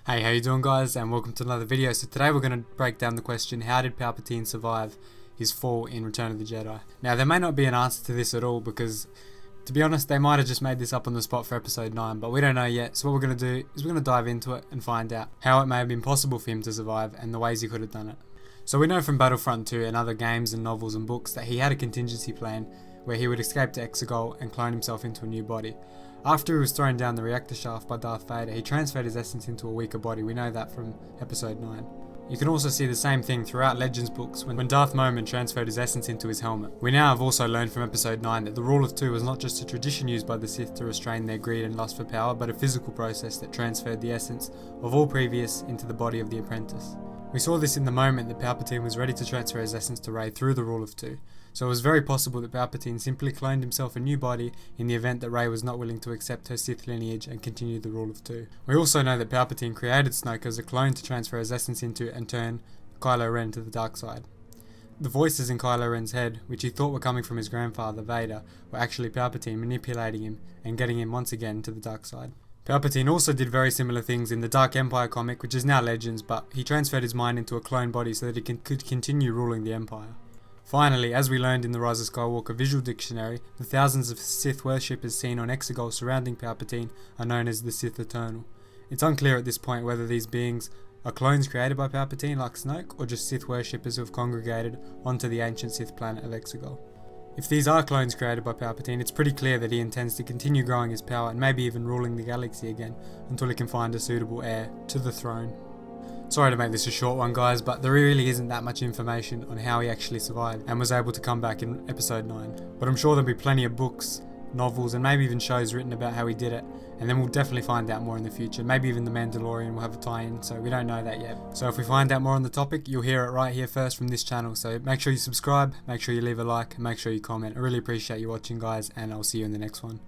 Hey, how you doing guys, and welcome to another video. So today we're going to break down the question, how did Palpatine survive his fall in Return of the Jedi? Now there may not be an answer to this at all because, to be honest, they might have just made this up on the spot for episode 9, but we don't know yet. So what we're going to do is we're going to dive into it and find out how it may have been possible for him to survive and the ways he could have done it. So we know from Battlefront 2 and other games and novels and books that he had a contingency plan where he would escape to Exegol and clone himself into a new body. After he was thrown down the reactor shaft by Darth Vader, he transferred his essence into a weaker body. We know that from episode 9. You can also see the same thing throughout Legends books when Darth Vader transferred his essence into his helmet. We now have also learned from episode 9 that the Rule of Two was not just a tradition used by the Sith to restrain their greed and lust for power, but a physical process that transferred the essence of all previous into the body of the apprentice. We saw this in the moment that Palpatine was ready to transfer his essence to Rey through the Rule of Two. So it was very possible that Palpatine simply cloned himself a new body in the event that Rey was not willing to accept her Sith lineage and continue the Rule of Two. We also know that Palpatine created Snoke as a clone to transfer his essence into and turn Kylo Ren to the dark side. The voices in Kylo Ren's head, which he thought were coming from his grandfather Vader, were actually Palpatine manipulating him and getting him once again to the dark side. Palpatine also did very similar things in the Dark Empire comic, which is now Legends, but he transferred his mind into a clone body so that he could continue ruling the Empire. Finally, as we learned in the Rise of Skywalker visual dictionary, the thousands of Sith worshippers seen on Exegol surrounding Palpatine are known as the Sith Eternal. It's unclear at this point whether these beings are clones created by Palpatine like Snoke, or just Sith worshippers who have congregated onto the ancient Sith planet of Exegol. If these are clones created by Palpatine, it's pretty clear that he intends to continue growing his power and maybe even ruling the galaxy again until he can find a suitable heir to the throne. Sorry to make this a short one guys, but there really isn't that much information on how he actually survived and was able to come back in episode 9. But I'm sure there'll be plenty of books, novels and maybe even shows written about how he did it, and then we'll definitely find out more in the future. Maybe even The Mandalorian will have a tie-in, so we don't know that yet. So if we find out more on the topic, you'll hear it right here first from this channel. So make sure you subscribe, make sure you leave a like, and make sure you comment. I really appreciate you watching guys, and I'll see you in the next one.